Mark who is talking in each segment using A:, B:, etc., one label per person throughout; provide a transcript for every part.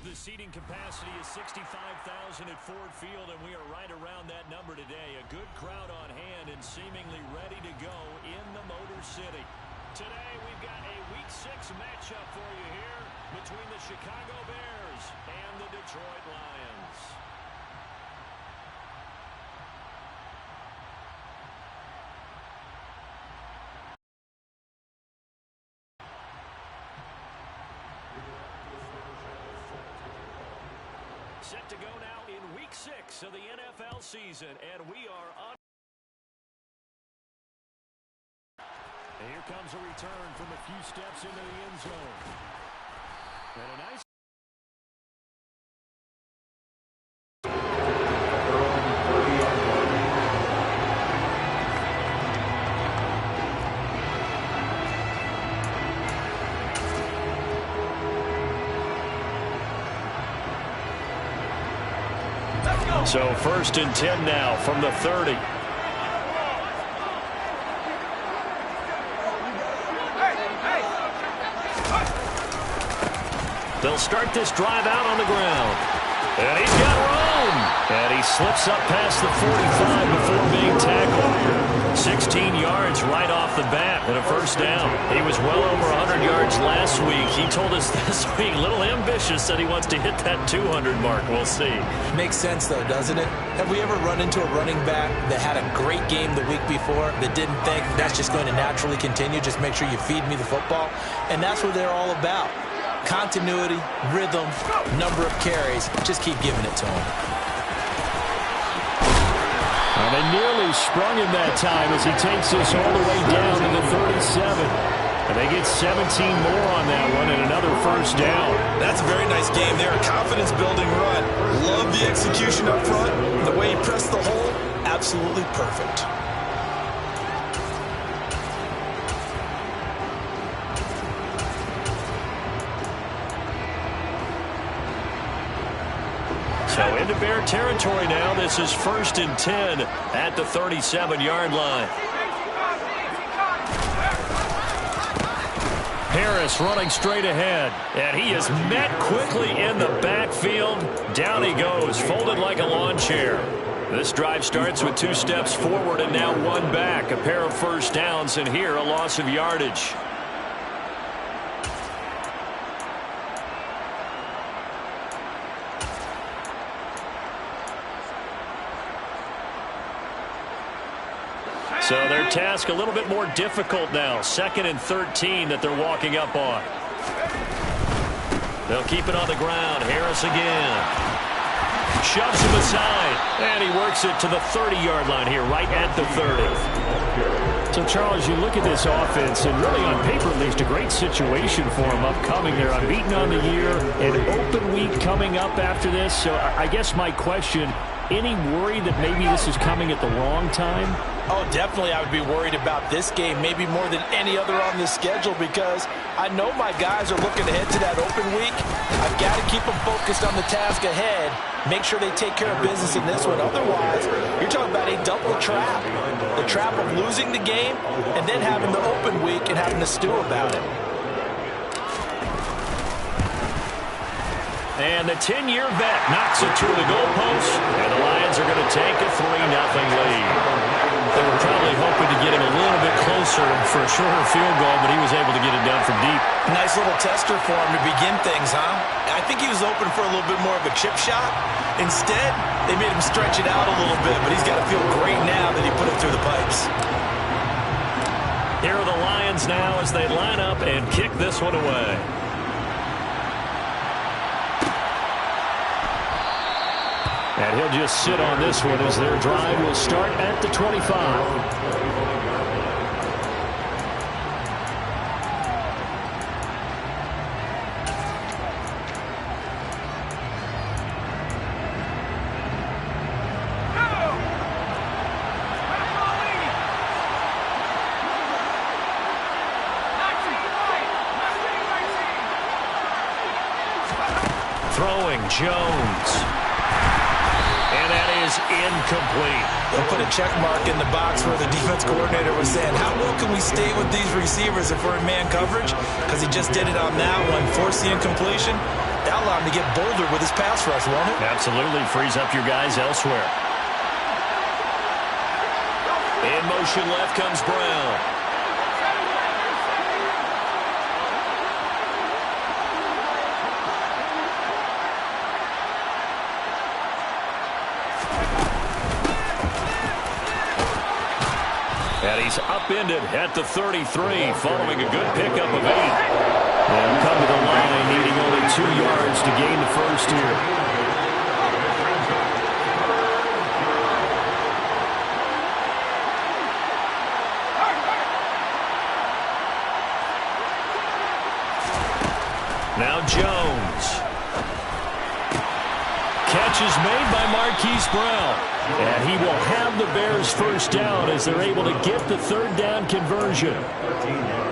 A: The seating capacity is 65,000 at Ford Field, and we are right around that number today. A good crowd on hand and seemingly ready to go in the Motor City. Today, we've got a Week 6 matchup for you here between the Chicago Bears and the Detroit Lions. Set to go now in Week 6 of the NFL season, and we are on. And here comes a return from a few steps into the end zone. And a nice. So 1st and 10 now from the 30. They'll start this drive out on the ground. And he's got room. And he slips up past the 45 before being tackled. 16 yards right off the bat and a first down. He was well over 100 yards last week. He told us this week, a little ambitious, that he wants to hit that 200 mark. We'll see.
B: Makes sense, though, doesn't it? Have we ever run into a running back that had a great game the week before that didn't think that's just going to naturally continue? Just make sure you feed me the football. And that's what they're all about. Continuity, rhythm, number of carries. Just keep giving it to him.
A: And they nearly sprung him that time as he takes this all the way down to the 37. And they get 17 more on that one and another first down.
C: That's a very nice game there. A confidence-building run. Love the execution up front. The way he pressed the hole, absolutely perfect.
A: So into Bear territory now. This is 1st and 10 at the 37-yard line. Harris running straight ahead. And he is met quickly in the backfield. Down he goes, folded like a lawn chair. This drive starts with 2 steps forward and now 1 back. A pair of first downs, and here a loss of yardage. So their task a little bit more difficult now. 2nd and 13 that they're walking up on. They'll keep it on the ground. Harris again. Shoves him aside. And he works it to the 30-yard line here, right at the 30. So, Charles, you look at this offense, and really on paper, at least, a great situation for them upcoming. They're unbeaten on the year. An open week coming up after this. So I guess my question, any worry that maybe this is coming at the wrong time?
B: Oh, definitely I would be worried about this game, maybe more than any other on this schedule, because I know my guys are looking ahead to that open week. I've got to keep them focused on the task ahead, make sure they take care of business in this one. Otherwise, you're talking about a double trap. The trap of losing the game and then having the open week and having to stew about it.
A: And the 10-year vet knocks it through the goalpost, and the Lions are going to take a 3-0 lead. They were probably hoping to get him a little bit closer for a shorter field goal, but he was able to get it done from deep.
B: Nice little tester for him to begin things, huh? I think he was open for a little bit more of a chip shot. Instead, they made him stretch it out a little bit, but he's got to feel great now that he put it through the pipes.
A: Here are the Lions now as they line up and kick this one away. And he'll just sit on this one as their drive will start at the 25. Throwing Jones. And that is incomplete.
B: They'll put a check mark in the box where the defense coordinator was saying, how well can we stay with these receivers if we're in man coverage? Because he just did it on that one, forced the incompletion. That'll allow him to get bolder with his pass rush, won't it?
A: Absolutely. Frees up your guys elsewhere. In motion left comes Brown. And he's upended at the 33, following a good pickup of 8. They'll come to the line needing only 2 yards to gain the first here. Now Jones. Catch is made by Marquise Brown. And he will have the Bears first down as they're able to get the third down conversion.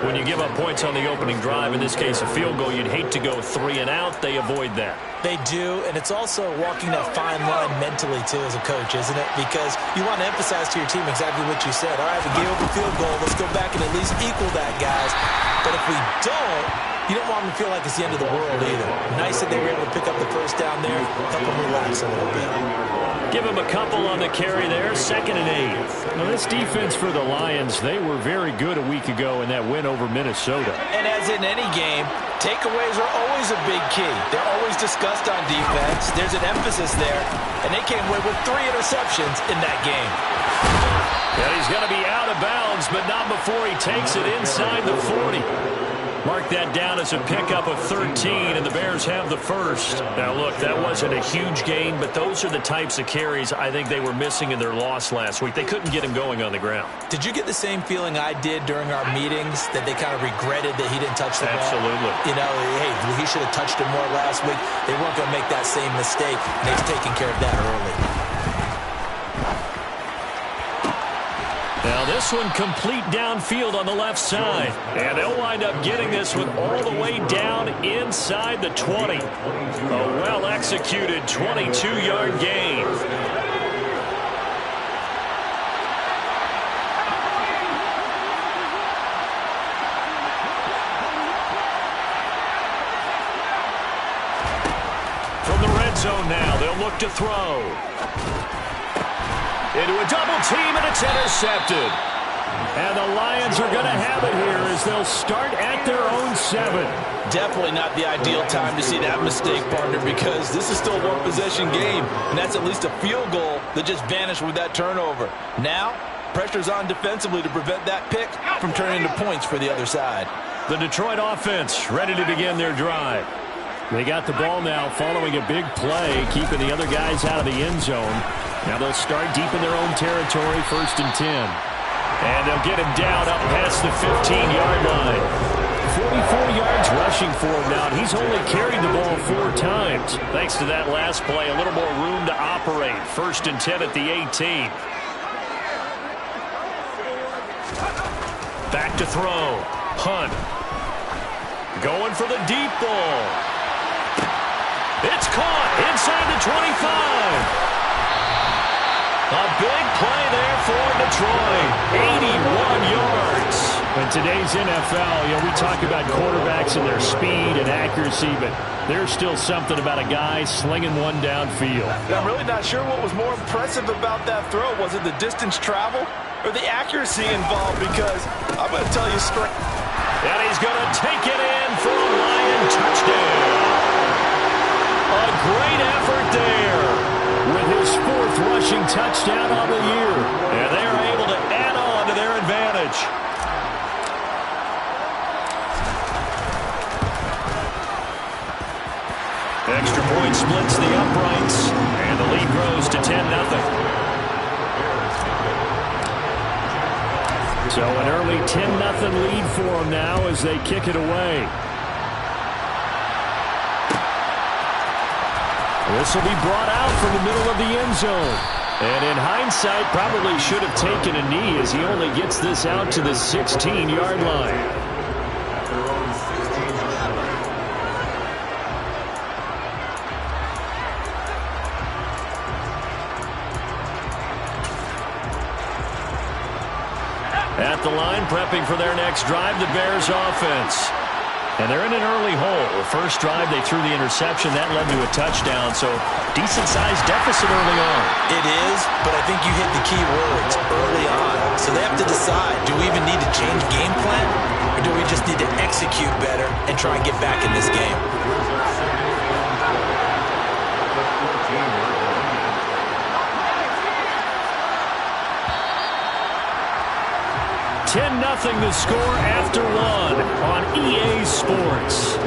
A: When you give up points on the opening drive, in this case a field goal, you'd hate to go 3 and out. They avoid that.
B: They do, and it's also walking that fine line mentally, too, as a coach, isn't it? Because you want to emphasize to your team exactly what you said. All right, we gave up a field goal. Let's go back and at least equal that, guys. But if we don't, you don't want them to feel like it's the end of the world either. Nice that they were able to pick up the first down there, help them relax a little bit.
A: Give him a couple on the carry there, 2nd and 8. Now, this defense for the Lions, they were very good a week ago in that win over Minnesota.
B: And as in any game, takeaways are always a big key. They're always discussed on defense. There's an emphasis there, and they came away with 3 interceptions in that game.
A: And he's going to be out of bounds, but not before he takes it inside the 40. Mark that down as a pickup of 13, and the Bears have the first. Now, look, that wasn't a huge gain, but those are the types of carries I think they were missing in their loss last week. They couldn't get him going on the ground.
B: Did you get the same feeling I did during our meetings, that they kind of regretted that he didn't touch the ball?
A: Absolutely.
B: You know, hey, he should have touched it more last week. They weren't going to make that same mistake, and they've taken care of that early.
A: Now this one complete downfield on the left side. And they'll wind up getting this one all the way down inside the 20. A well-executed 22-yard gain. From the red zone now, they'll look to throw. Into a double team, and it's intercepted. And the Lions are going to have it here as they'll start at their own 7.
B: Definitely not the ideal time to see that mistake, partner, because this is still a one-possession game, and that's at least a field goal that just vanished with that turnover. Now, pressure's on defensively to prevent that pick from turning into points for the other side.
A: The Detroit offense ready to begin their drive. They got the ball now following a big play, keeping the other guys out of the end zone. Now they'll start deep in their own territory, 1st and 10. And they'll get him down up past the 15-yard line. 44 yards rushing for him now, and he's only carried the ball 4 times. Thanks to that last play, a little more room to operate. 1st and 10 at the 18. Back to throw. Hunt. Going for the deep ball. It's caught inside the 25. A big play there for Detroit. 81 yards. In today's NFL, we talk about quarterbacks and their speed and accuracy, but there's still something about a guy slinging one downfield.
B: I'm really not sure what was more impressive about that throw. Was it the distance traveled or the accuracy involved? Because I'm going to tell you straight.
A: And he's going to take it in for a Lion touchdown. A great effort there with his 4th rushing touchdown on the year. And they are able to add on to their advantage. Extra point splits the uprights, and the lead grows to 10-0. So an early 10-0 lead for them now as they kick it away. This will be brought out from the middle of the end zone. And in hindsight, probably should have taken a knee as he only gets this out to the 16-yard line. At the line, prepping for their next drive, the Bears offense. And they're in an early hole. The first drive, they threw the interception. That led to a touchdown, so decent-sized deficit early on.
B: It is, but I think you hit the key words, early on. So they have to decide, do we even need to change game plan, or do we just need to execute better and try and get back in this game?
A: 10-0 the score after one on EA Sports.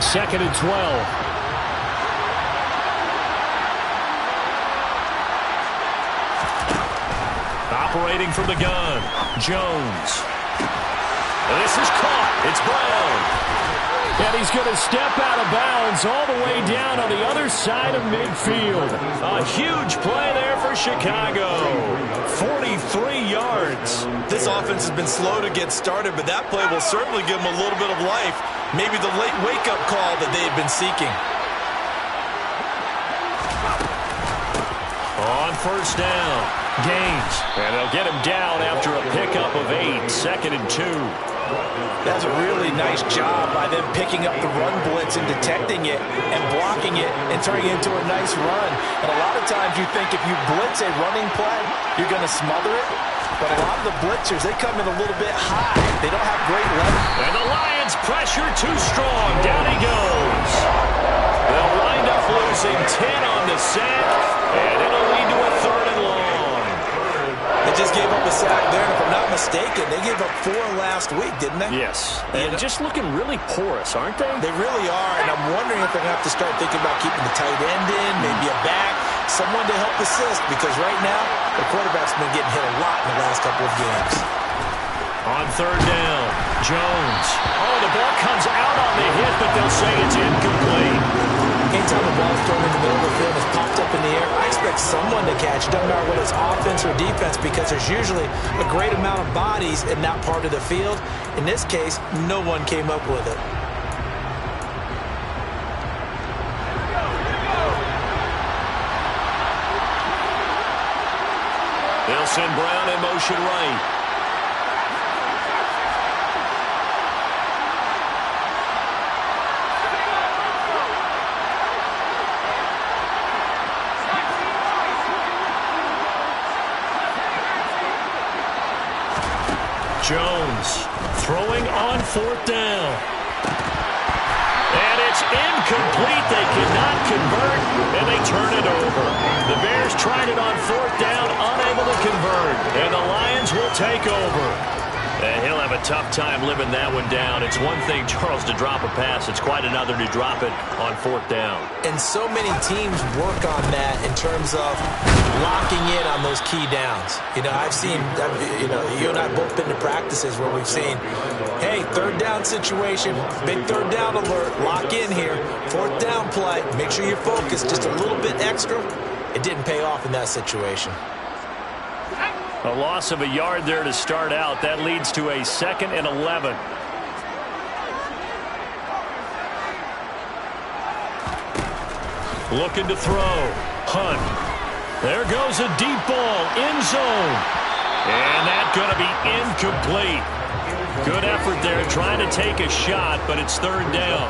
A: Second and 12. Operating from the gun, Jones. This is caught. It's Brown. And he's going to step out of bounds all the way down on the other side of midfield. A huge play there for Chicago. 43 yards.
C: This offense has been slow to get started, but that play will certainly give them a little bit of life. Maybe the late wake-up call that they've been seeking.
A: On first down, Gaines. And they'll get him down after a pickup of 8. Second and 2.
B: That's a really nice job by them picking up the run blitz and detecting it and blocking it and turning it into a nice run. And a lot of times you think if you blitz a running play, you're going to smother it. But a lot of the blitzers, they come in a little bit high. They don't have great leverage.
A: And the Lions pressure too strong. Down he goes. They'll wind up losing 10 on the sack, and it'll lead to a third and long.
B: They just gave up a sack there, and if I'm not mistaken, they gave up 4 last week, didn't they?
A: Yes, and just looking really porous, aren't they?
B: They really are, and I'm wondering if they're going to have to start thinking about keeping the tight end in, maybe a back, someone to help assist, because right now, the quarterback's been getting hit a lot in the last couple of games.
A: On third down, Jones. Oh, the ball comes out on the hit, but they'll say it's incomplete.
B: Anytime the ball's thrown in the middle of the field and it's popped up in the air, I expect someone to catch. Doesn't matter whether it's offense or defense, because there's usually a great amount of bodies in that part of the field. In this case, no one came up with it.
A: They'll send Brown in motion right. Jones throwing on fourth down. And it's incomplete. They cannot convert, and they turn it over. The Bears tried it on fourth down, unable to convert. And the Lions will take over. And he'll have a tough time living that one down. It's one thing, Charles, to drop a pass. It's quite another to drop it on fourth down.
B: And so many teams work on that in terms of locking in on those key downs. You know, I've seen, you and I both been to practices where we've seen, hey, third down situation, big third down alert, lock in here, fourth down play, make sure you're focused just a little bit extra. It didn't pay off in that situation.
A: A loss of a yard there to start out. That leads to a 2nd and 11. Looking to throw. Hunt. There goes a deep ball. End zone. And that's going to be incomplete. Good effort there trying to take a shot, but it's third down.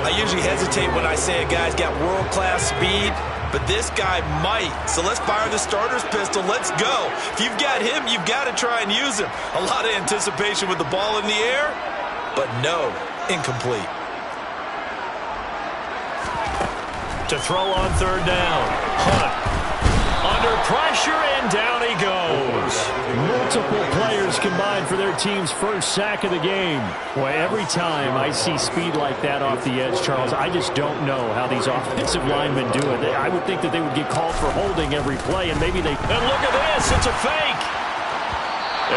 C: I usually hesitate when I say a guy's got world-class speed, but this guy might. So let's fire the starter's pistol. Let's go. If you've got him, you've got to try and use him. A lot of anticipation with the ball in the air, but no, incomplete.
A: To throw on third down. Hunt. Under pressure, and down he goes. Multiple players combined for their team's first sack of the game. Boy, every time I see speed like that off the edge, Charles, I just don't know how these offensive linemen do it. I would think that they would get called for holding every play, and maybe they... And look at this, it's a fake.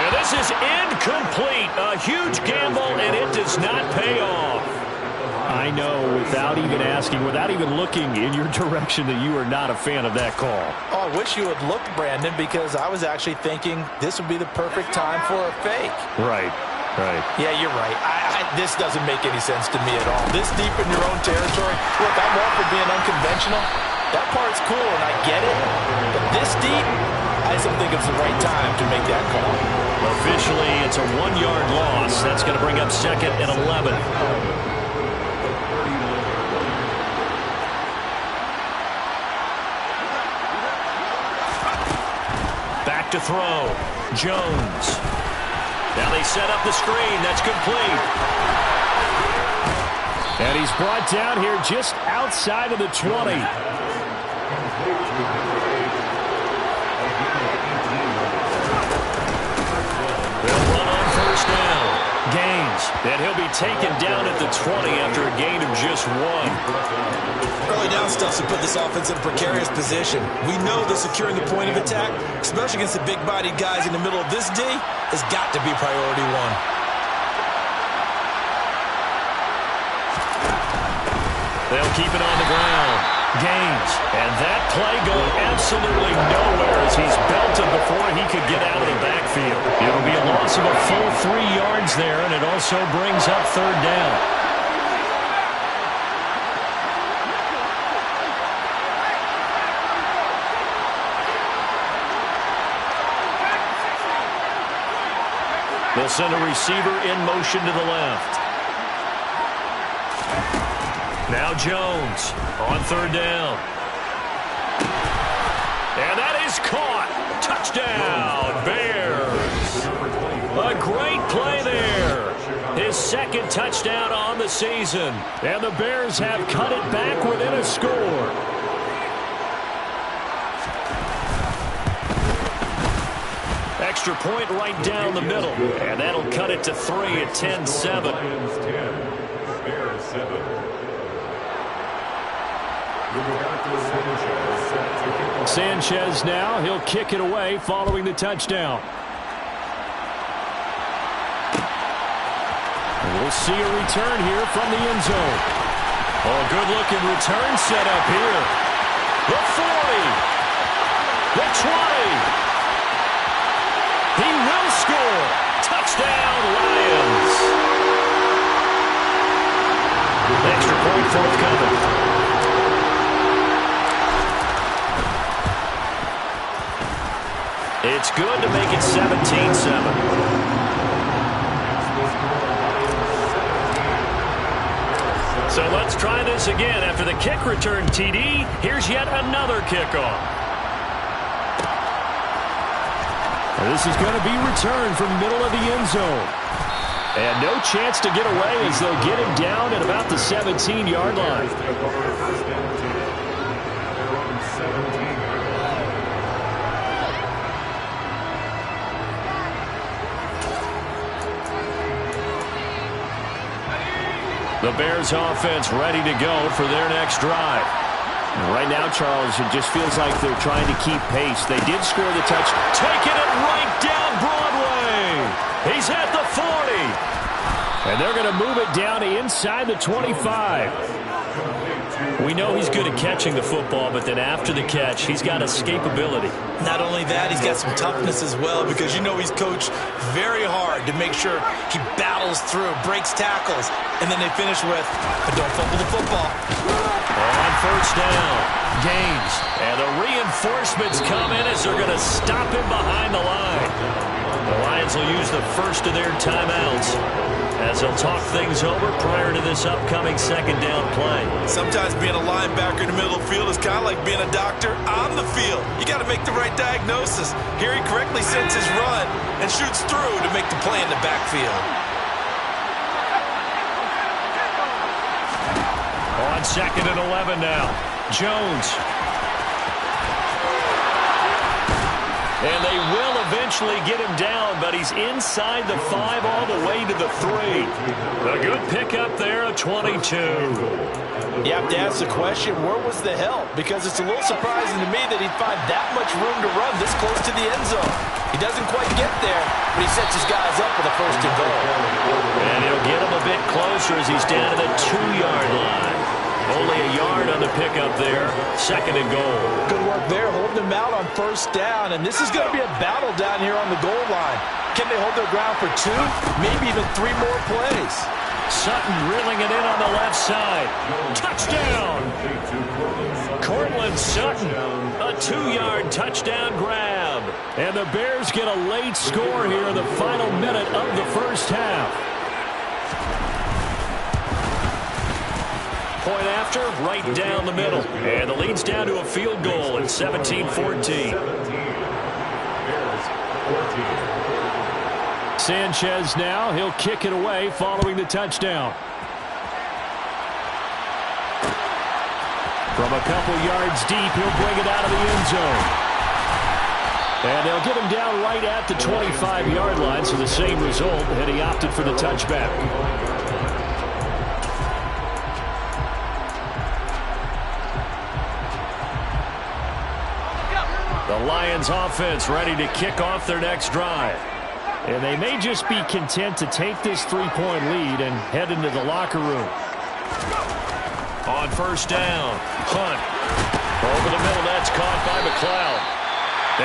A: And this is incomplete. A huge gamble, and it does not pay off. I know, without even asking, without even looking in your direction, that you are not a fan of that call.
B: Oh, I wish you had looked, Brandon, because I was actually thinking this would be the perfect time for a fake.
A: Right.
B: Yeah, you're right. This doesn't make any sense to me at all. This deep in your own territory, look, I'm all for being unconventional. That part's cool, and I get it. But this deep, I just don't think it's the right time to make that call.
A: Officially, it's a 1-yard loss. That's going to bring up 2nd and 11. Back to throw. Jones. Now they set up the screen. That's complete. And he's brought down here just outside of the 20. They'll run on first down. Gaines. And he'll be taken down at the 20 after a gain of just 1.
C: Early down stuff to put this offense in a precarious position. We know that securing the point of attack, especially against the big-bodied guys in the middle of this D, has got to be priority 1.
A: They'll keep it on the ground. Gaines. And that play going absolutely nowhere as he's belted before he could get out of the backfield. It'll be a loss of a full 3 yards there, and it also brings up 3rd down. They'll send a receiver in motion to the left. Now Jones on 3rd down. And that is caught. Touchdown, Bears. A great play there. His 2nd touchdown on the season. And the Bears have cut it back within a score. Extra point right down the middle. And that'll cut it to 3 at 10-7. Sanchez now. He'll kick it away following the touchdown. And we'll see a return here from the end zone. Oh, good-looking return set up here. The 40. The 20. He will score. Touchdown, Lions. Extra point forthcoming. It's good to make it 17-7. So let's try this again. After the kick return TD, here's yet another kickoff. This is going to be returned from the middle of the end zone. And no chance to get away as they'll get him down at about the 17-yard line. The Bears offense ready to go for their next drive. Right now, Charles, it just feels like they're trying to keep pace. They did score the touchdown. Taking it right down Broadway. He's at the 40. And they're going to move it down to inside the 25. We know he's good at catching the football, but then after the catch, he's got escapability.
C: Not only that, he's got some toughness as well, because you know he's coached very hard to make sure he battles through, breaks tackles, and then they finish with, but don't fumble the football.
A: On first down, Gaines. And the reinforcements come in as they're going to stop him behind the line. The Lions will use the first of their timeouts as they'll talk things over prior to this upcoming second down play.
C: Sometimes being a linebacker in the middle of the field is kind of like being a doctor on the field. You got to make the right diagnosis. Here he correctly sends his run and shoots through to make the play in the backfield.
A: On 2nd and 11 now, Jones. And they will eventually get him down, but he's inside the 5 all the way to the 3. A good pickup there, a 22.
B: You have to ask the question, where was the help? Because it's a little surprising to me that he'd find that much room to run this close to the end zone. He doesn't quite get there, but he sets his guys up with a first and goal.
A: And he'll get him a bit closer as he's down to the 2-yard line. Only a yard on the pickup there. 2nd and goal.
B: Good work there, holding him out on first down. And this is going to be a battle down here on the goal line. Can they hold their ground for 2, maybe even 3 more plays?
A: Sutton reeling it in on the left side. Touchdown! Cortland Sutton, a 2-yard touchdown grab. And the Bears get a late score here in the final minute of the first half. Point after, right down the middle. And the lead's down to a field goal at 17-14. Sanchez now, he'll kick it away following the touchdown. From a couple yards deep, he'll bring it out of the end zone. And they'll get him down right at the 25-yard line, so the same result, and he opted for the touchback. The Lions offense ready to kick off their next drive. And they may just be content to take this 3-point lead and head into the locker room. On first down, Hunt. Over the middle, that's caught by McLeod.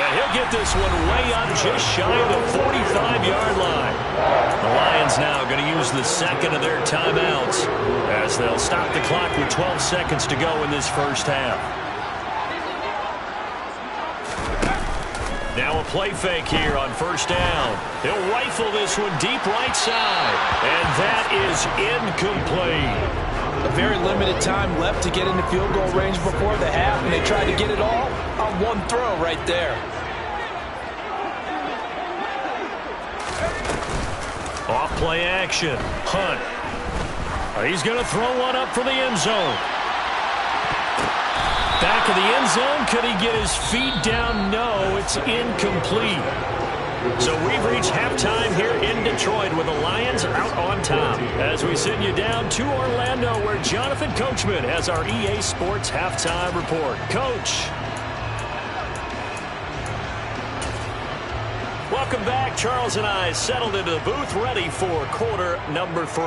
A: And he'll get this one way up just shy of the 45-yard line. The Lions now going to use the second of their timeouts as they'll stop the clock with 12 seconds to go in this first half. Now a play fake here on first down. He'll rifle this one deep right side. And that is incomplete.
B: A very limited time left to get into field goal range before the half, and they tried to get it all on one throw right there.
A: Off play action. Hunt. He's going to throw one up for the end zone. Back of the end zone. Could he get his feet down? No, it's incomplete. So we've reached halftime here in Detroit with the Lions out on top. As we send you down to Orlando where Jonathan Coachman has our EA Sports halftime report. Coach. Welcome back. Charles and I settled into the booth ready for quarter number 3.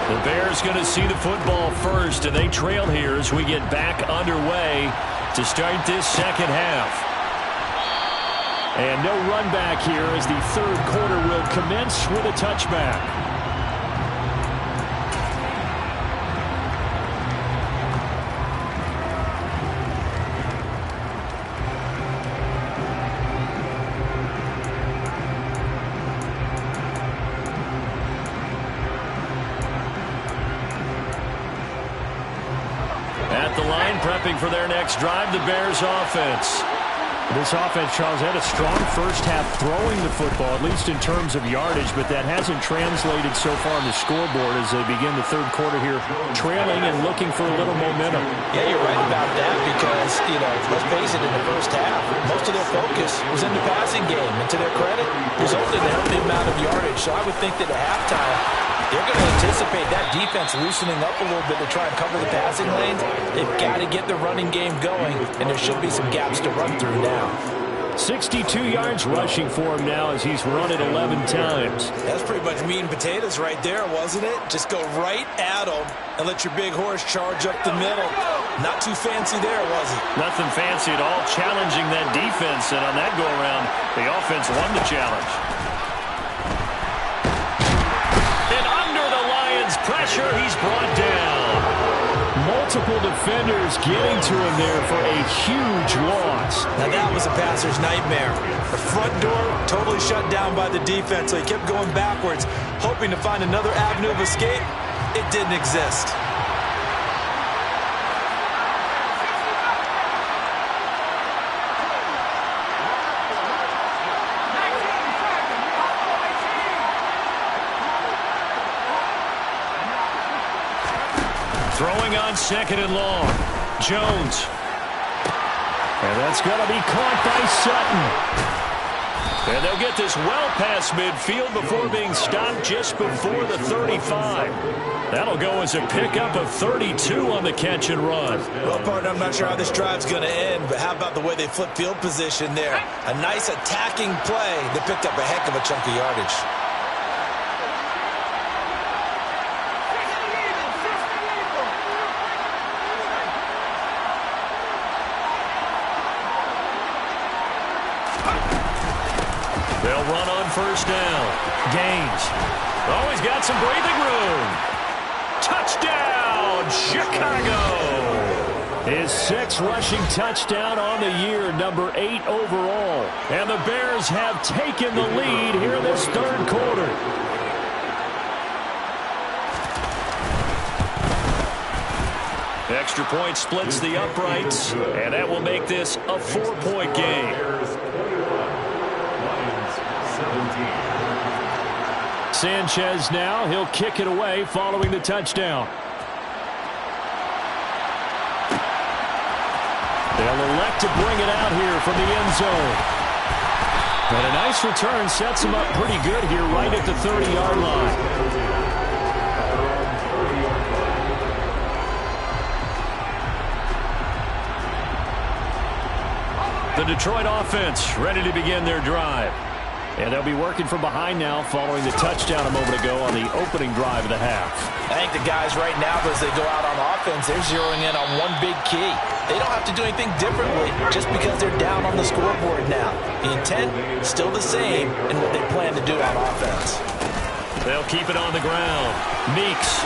A: The Bears going to see the football first, and they trail here as we get back underway to start this second half. And no run back here as the third quarter will commence with a touchback. Prepping for their next drive, the Bears offense. This offense, Charles, had a strong first half throwing the football, at least in terms of yardage, but that hasn't translated so far on the scoreboard as they begin the third quarter here, trailing and looking for a little momentum.
B: Yeah, you're right about that because, let's face it, in the first half, most of their focus was in the passing game. And to their credit, resulted in a healthy amount of yardage. So I would think that at halftime, they're going to anticipate that defense loosening up a little bit to try and cover the passing lanes. They've got to get the running game going, and there should be some gaps to run through now.
A: 62 yards rushing for him now as he's run it 11 times.
C: That's pretty much meat and potatoes right there, wasn't it? Just go right at them and let your big horse charge up the middle. Not too fancy there, was it?
A: Nothing fancy at all, challenging that defense, and on that go-around, the offense won the challenge. Pressure, he's brought down. Multiple defenders getting to him there for a huge loss.
C: Now that was a passer's nightmare. The front door totally shut down by the defense, so he kept going backwards, hoping to find another avenue of escape. It didn't exist. Throwing on second and long. Jones.
A: And that's going to be caught by Sutton. And they'll get this well past midfield before being stopped just before the 35. That'll go as a pickup of 32 on the catch and run.
B: Well, partner, I'm not sure how this drive's going to end, but how about the way they flip field position there? A nice attacking play. They picked up a heck of a chunk of yardage.
A: They'll run on first down. Gaines. Oh, he's got some breathing room. Touchdown, Chicago. His sixth rushing touchdown on the year, number 8 overall. And the Bears have taken the lead here in this third quarter. Extra point splits the uprights, and that will make this a 4-point game. Sanchez now, he'll kick it away following the touchdown. They'll elect to bring it out here from the end zone. And a nice return sets him up pretty good here right at the 30-yard line. The Detroit offense ready to begin their drive. And they'll be working from behind now following the touchdown a moment ago on the opening drive of the half.
B: I think the guys right now, as they go out on offense, they're zeroing in on one big key. They don't have to do anything differently just because they're down on the scoreboard now. The intent is still the same in what they plan to do on offense.
A: They'll keep it on the ground. Meeks.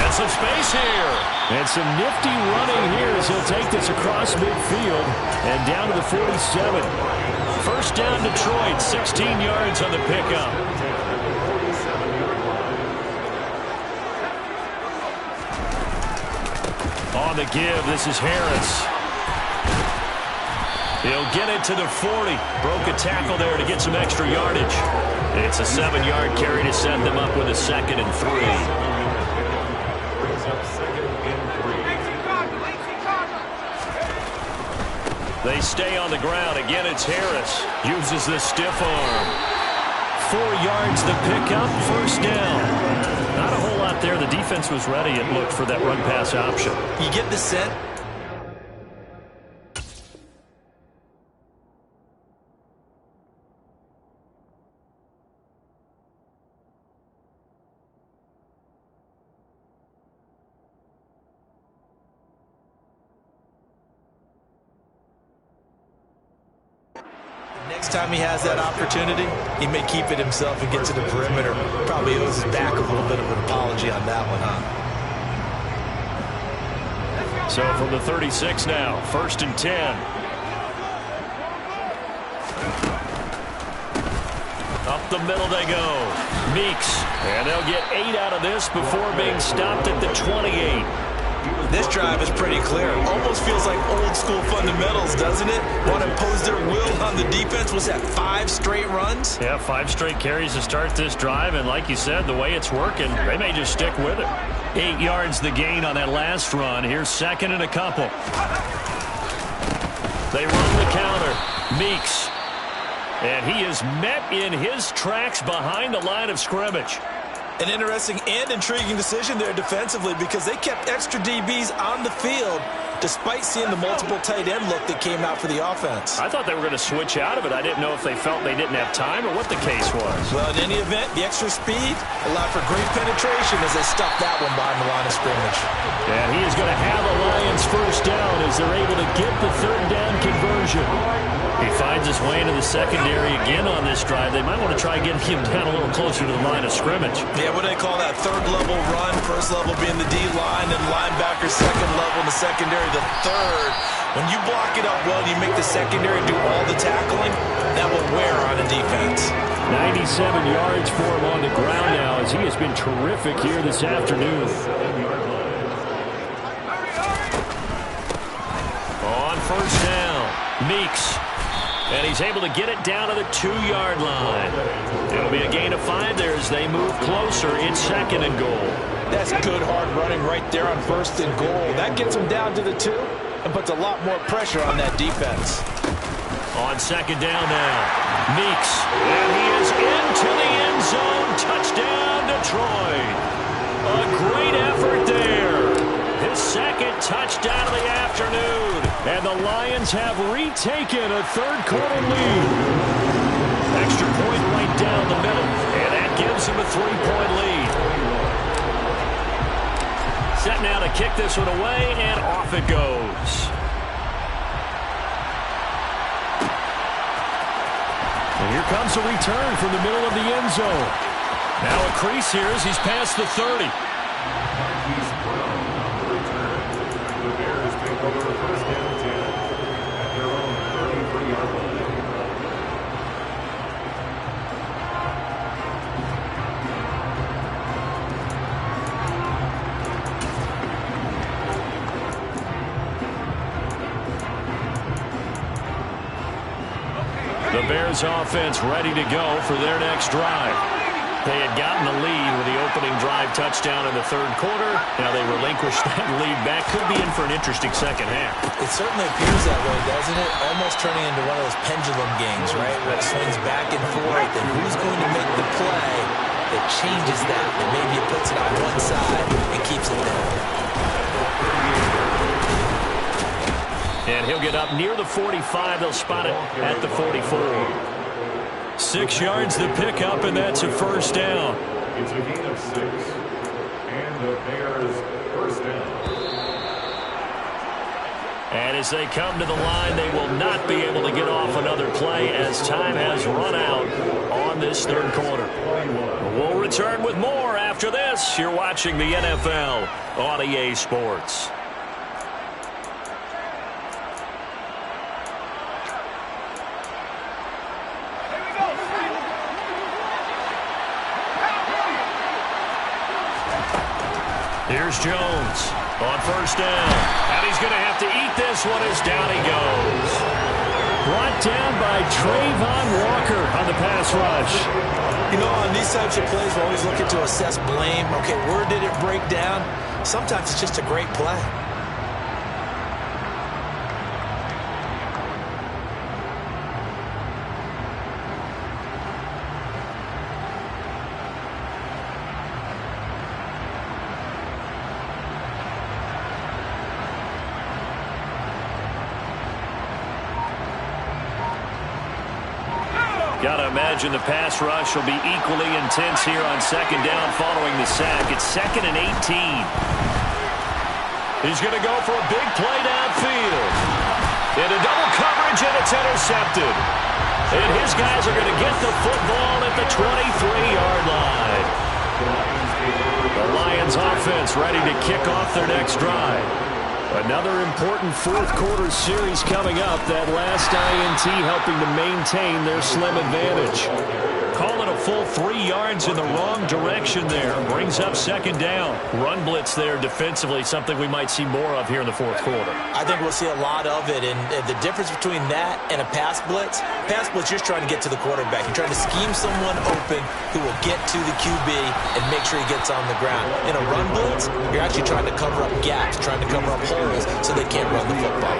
A: And some space here. And some nifty running here as he'll take this across midfield and down to the 47. First down Detroit, 16 yards on the pickup. On the give, this is Harris. He'll get it to the 40. Broke a tackle there to get some extra yardage. It's a 7-yard carry to set them up with a 2nd and 3. They stay on the ground. Again, it's Harris. Uses the stiff arm. 4 yards the pickup, first down. Not a whole lot there. The defense was ready, it looked, for that run-pass option.
B: You get the sense. Next time he has that opportunity, he may keep it himself and get to the perimeter. Probably owes his back a little bit of an apology on that one, huh?
A: So from the 36 now, 1st and 10. Up the middle they go. Meeks. And they'll get 8 out of this before being stopped at the 28.
B: This drive is pretty clear. Almost feels like old school fundamentals, doesn't it? Want to impose their will on the defense. Was that 5 straight runs?
A: Yeah, 5 straight carries to start this drive. And like you said, the way it's working, they may just stick with it. 8 yards the gain on that last run. Here's 2nd and a couple. They run the counter. Meeks. And he is met in his tracks behind the line of scrimmage.
B: An interesting and intriguing decision there defensively because they kept extra DBs on the field despite seeing the multiple tight end look that came out for the offense.
A: I thought they were going to switch out of it. I didn't know if they felt they didn't have time or what the case was.
B: Well, in any event, the extra speed allowed for great penetration as they stuffed that one behind the line of scrimmage.
A: And he is going to have the Lions first down as they're able to get the 3rd down conversion. He finds his way into the secondary again on this drive. They might want to try getting him down a little closer to the line of scrimmage.
B: Yeah, what do they call that? 3rd level run, 1st level being the D-line, and linebacker 2nd level, and the secondary the 3rd. When you block it up well and you make the secondary do all the tackling, that will wear on a defense.
A: 97 yards for him on the ground now as he has been terrific here this afternoon. On first down, Meeks. And he's able to get it down to the 2-yard line. It'll be a gain of 5 there as they move closer. It's 2nd and goal.
B: That's good hard running right there on 1st and goal. That gets them down to the 2. and puts a lot more pressure on that defense.
A: On second down now, Meeks, and he is into the end zone. Touchdown, Detroit. A great effort there. His second touchdown of the afternoon. And the Lions have retaken a third-quarter lead. Extra point right down the middle, and that gives him a 3-point lead. Set now to kick this one away, and off it goes. And here comes a return from the middle of the end zone. Now a crease here as he's past the 30. The Bears offense ready to go for their next drive. They had gotten the lead with the opening drive touchdown in the third quarter. Now they relinquish that lead back. Could be in for an interesting second half.
B: It certainly appears that way, doesn't it? Almost turning into one of those pendulum games, right? Where it swings back and forth, and who's going to make the play that changes that? And maybe it puts it on one side and keeps it there.
A: And he'll get up near the 45. They'll spot it at the 44. 6 yards to pick up, and that's a first down.
D: It's a gain of 6, and the Bears first down.
A: And as they come to the line, they will not be able to get off another play as time has run out on this third quarter. We'll return with more after this. You're watching the NFL on EA Sports. Here's Jones on first down. And he's going to have to eat this one as down he goes. Brought down by Trayvon Walker on the pass rush.
B: You know, on these types of plays, we're always looking to assess blame. Okay, where did it break down? Sometimes it's just a great play.
A: Got to imagine the pass rush will be equally intense here on second down following the sack. It's 2nd and 18. He's going to go for a big play downfield. Into double coverage, and it's intercepted. And his guys are going to get the football at the 23-yard line. The Lions offense ready to kick off their next drive. Another important fourth-quarter series coming up. That last INT helping to maintain their slim advantage. Call it a full 3 yards in the wrong direction there. Brings up second down. Run blitz there defensively, something we might see more of here in the fourth quarter.
B: I think we'll see a lot of it, and the difference between that and a pass blitz, you're just trying to get to the quarterback. You're trying to scheme someone open who will get to the QB and make sure he gets on the ground. In a run blitz, you're actually trying to cover up gaps, trying to cover up holes so they can't run the football.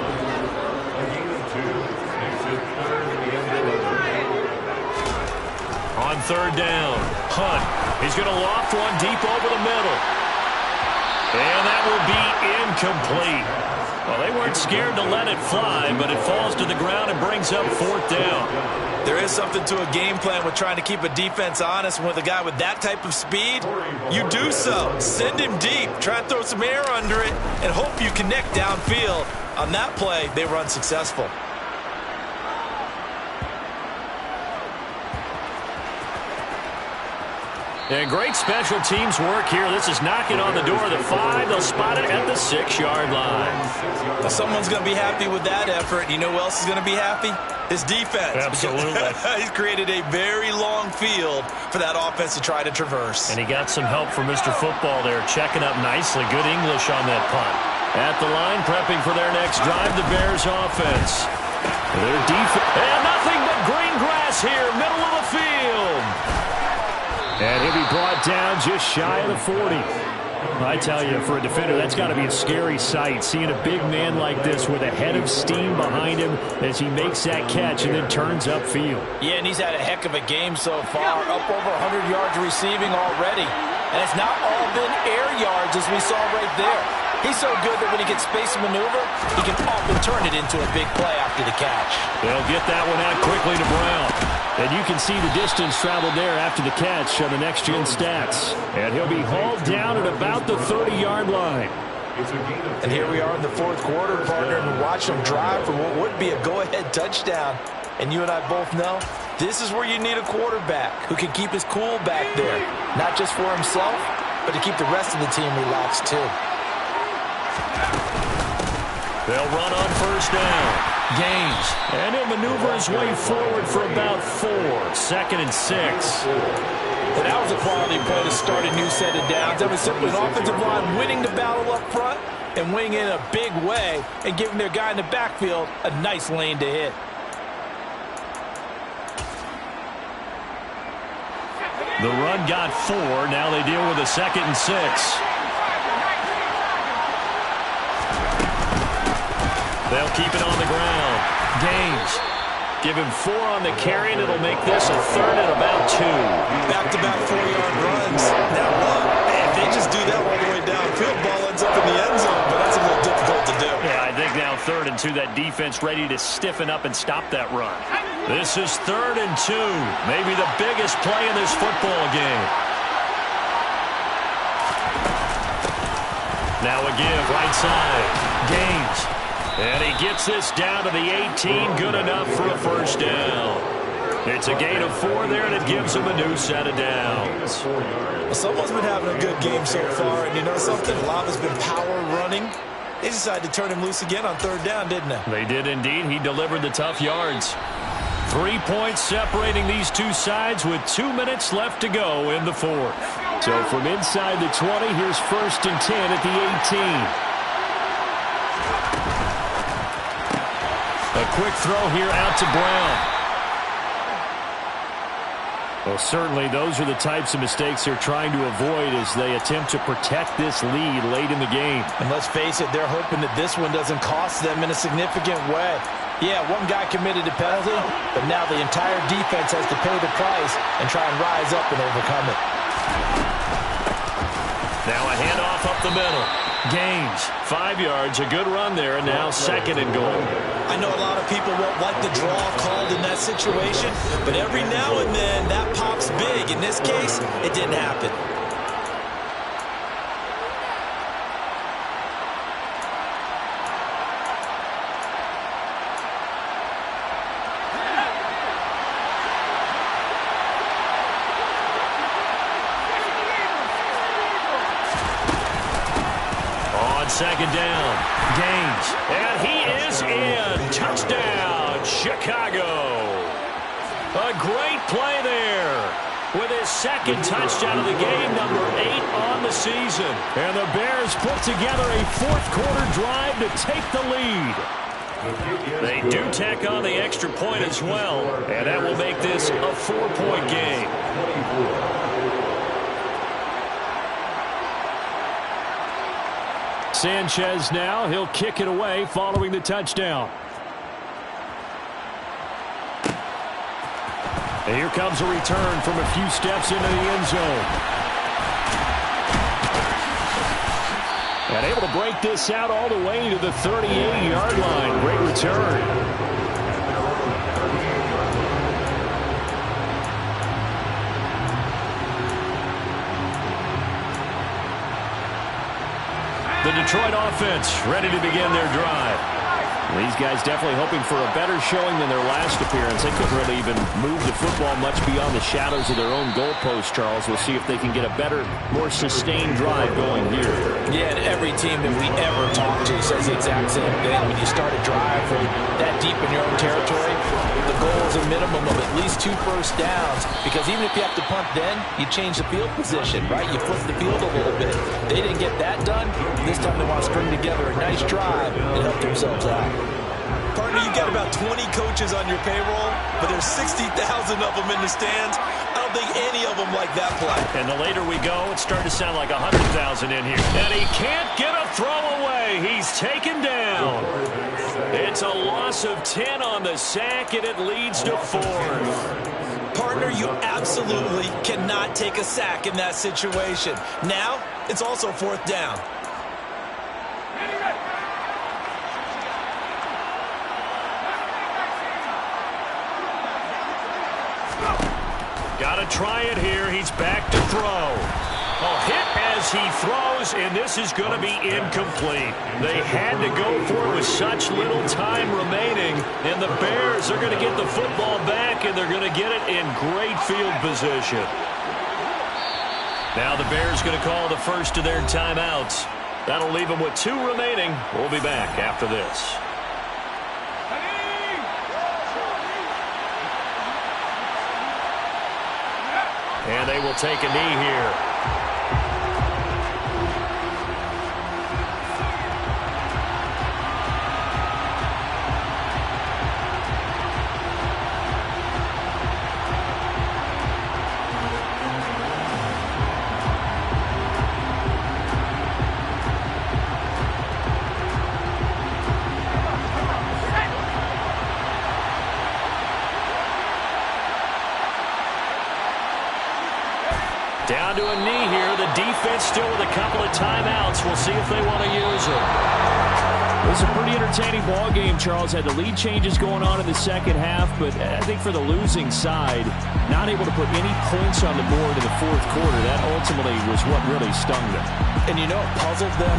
A: On third down, Hunt. He's going to loft one deep over the middle. And that will be incomplete. Well, they weren't scared to let it fly, but it falls to the ground and brings up fourth down.
C: There is something to a game plan with trying to keep a defense honest. And with a guy with that type of speed, you do so. Send him deep. Try and throw some air under it and hope you connect downfield. On that play, they were unsuccessful.
A: And great special teams work here. This is knocking on the door of the 5. They'll spot it at the 6-yard line.
C: Well, someone's going to be happy with that effort. You know who else is going to be happy? His defense.
A: Absolutely.
C: He's created a very long field for that offense to try to traverse.
A: And he got some help from Mr. Football there, checking up nicely. Good English on that punt. At the line, prepping for their next drive, the Bears offense. Their defense. And nothing but green grass here, middle of the field. And he'll be brought down just shy of the 40. I tell you, for a defender, that's got to be a scary sight, seeing a big man like this with a head of steam behind him as he makes that catch and then turns upfield.
B: Yeah, and he's had a heck of a game so far, up over 100 yards receiving already. And it's not all been air yards, as we saw right there. He's so good that when he gets space to maneuver, he can often turn it into a big play after the catch.
A: They'll get that one out quickly to Brown. And you can see the distance traveled there after the catch on the next-gen stats. And he'll be hauled down at about the 30-yard line.
B: And here we are in the fourth quarter, partner, and watch him drive for what would be a go-ahead touchdown. And you and I both know this is where you need a quarterback who can keep his cool back there, not just for himself, but to keep the rest of the team relaxed too.
A: They'll run on first down. Gaines. And he'll maneuver his way forward for about 4. 2nd and 6.
B: Well, that was a quality play to start a new set of downs. That was simply an offensive line winning the battle up front and winning in a big way and giving their guy in the backfield a nice lane to hit.
A: The run got 4. Now they deal with a 2nd and 6. They'll keep it on the ground. Gaines. Give him 4 on the carry, and it'll make this a 3rd and about 2.
C: Back-to-back 4-yard runs. Now what? If they just do that all the way downfield, ball ends up in the end zone, but that's a little difficult to do.
A: Yeah, I think now 3rd and 2, that defense ready to stiffen up and stop that run. This is 3rd and 2. Maybe the biggest play in this football game. Now a give right side. Gaines. And he gets this down to the 18. Good enough for a first down. It's a gain of 4 there, and it gives him a new set of downs.
C: Well, someone's been having a good game so far, and you know something? A lot has been power running. They decided to turn him loose again on 3rd down, didn't they?
A: They did indeed. He delivered the tough yards. 3 points separating these two sides with 2 minutes left to go in the 4th. So from inside the 20, here's 1st and 10 at the 18. A quick throw here out to Brown. Well, certainly those are the types of mistakes they're trying to avoid as they attempt to protect this lead late in the game.
B: And let's face it, they're hoping that this one doesn't cost them in a significant way. Yeah, one guy committed a penalty, but now the entire defense has to pay the price and try and rise up and overcome it.
A: Now a handoff up the middle. Gaines, 5 yards, a good run there, and now 2nd and goal.
C: I know a lot of people won't like the draw called in that situation, but every now and then that pops big. In this case, it didn't happen.
A: On 2nd down, Gaines, and he is in. Touchdown, Chicago. A great play there with his 2nd touchdown of the game, number 8 on the season. And the Bears put together a 4th quarter drive to take the lead. They do tack on the extra point as well, and that will make this a 4-point game. Sanchez now, he'll kick it away following the touchdown. And here comes a return from a few steps into the end zone. And able to break this out all the way to the 38-yard line. Great return. The Detroit offense ready to begin their drive. These guys definitely hoping for a better showing than their last appearance. They couldn't really even move the football much beyond the shadows of their own goalpost, Charles. We'll see if they can get a better, more sustained drive going here.
B: Yeah, and every team that we ever talk to says the exact same thing. When you start a drive from that deep in your own territory, the goal is a minimum of at least 2 first downs, because even if you have to punt then, you change the field position, right? You flip the field a little bit. They didn't get that done. This time they want to string together a nice drive and help themselves out.
C: Partner, you got about 20 coaches on your payroll, but there's 60,000 of them in the stands. I don't think any of them like that play.
A: And the later we go, it's starting to sound like 100,000 in here. And he can't get a throw away. He's taken down. It's a loss of 10 on the sack, and it leads to 4th.
C: Partner, you absolutely cannot take a sack in that situation. Now, it's also 4th down.
A: Got to try it here. He's back to throw. A hit as he throws, and this is going to be incomplete. They had to go for it with such little time remaining, and the Bears are going to get the football back, and they're going to get it in great field position. Now the Bears going to call the first of their timeouts. That'll leave them with 2 remaining. We'll be back after this. And they will take a knee here. Down to a knee here. The defense still with a couple of timeouts. We'll see if they want to use it.
E: It was a pretty entertaining ball game, Charles. Had the lead changes going on in the second half, but I think for the losing side, not able to put any points on the board in the 4th quarter, that ultimately was what really stung them.
B: And you know it puzzled them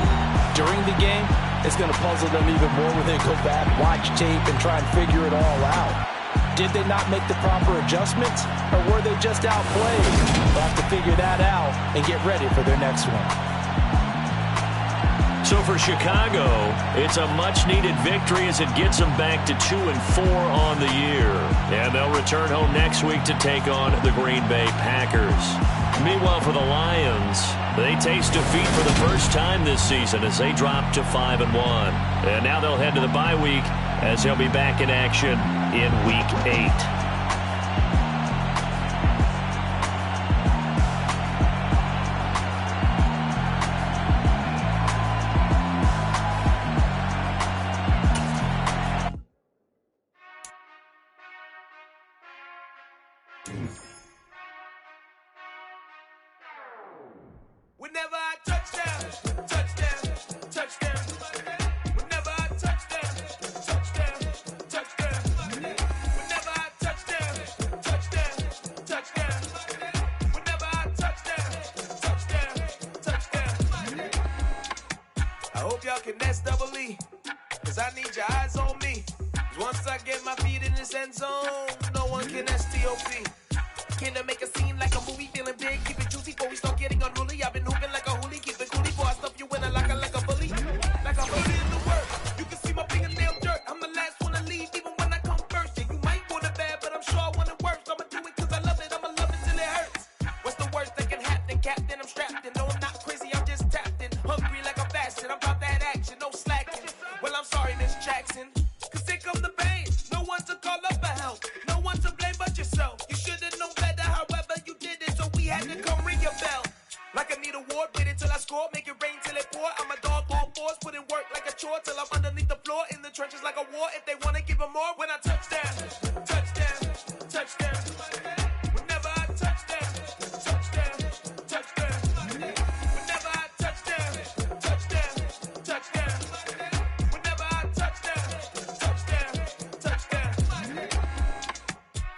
B: during the game. It's going to puzzle them even more when they go back, watch tape, and try and figure it all out. Did they not make the proper adjustments, or were they just outplayed? They'll have to figure that out and get ready for their next one.
A: So for Chicago, it's a much-needed victory as it gets them back to 2-4 on the year. And they'll return home next week to take on the Green Bay Packers. Meanwhile, for the Lions, they taste defeat for the first time this season as they drop to 5-1. And now they'll head to the bye week as they'll be back in action in Week 8.
F: Whenever I touchdown, touchdown, touchdown. Whenever I touchdown, touchdown, touchdown. Whenever I touchdown, touchdown, touchdown. Whenever I touchdown, touchdown, touchdown. I hope y'all can nest double E, 'cause I need your eyes on me. 'Cause once I get my feet in this end zone, no one can STOP. Can I make a scene like a movie, feeling big, keep it juicy before we start getting unruly. I've been hooping like a hoolie, keep it coolie before I stuff you in a locker like a bully. Like a bully in the work, you can see my fingernail dirt. I'm the last one to leave, even when I come first. And you might want it bad, but I'm sure I want it worse. I'ma do it 'cause I love it, I'ma love it till it hurts. What's the worst that can happen, Captain? I'm strapped in, no I'm not crazy, I'm just tapped in. Hungry like I'm fasting, I'm about that action, no slacking. Well I'm sorry, Miss Jackson, 'cause here come the pain. No one to call up for help, no one to blame but yourself. You should've known better, however you did it, so we had to come ring your bell. Like I need a ward, wait until I score, make it rain till it pour. I'm a dog on force, put in work like a chore till I'm underneath the floor, in the trenches like a war. If they wanna give them more, when I touchdown, touchdown, touchdown. Whenever I touchdown, touchdown, touchdown. Whenever I touchdown, touchdown, touchdown. Whenever I touchdown, touchdown, touchdown.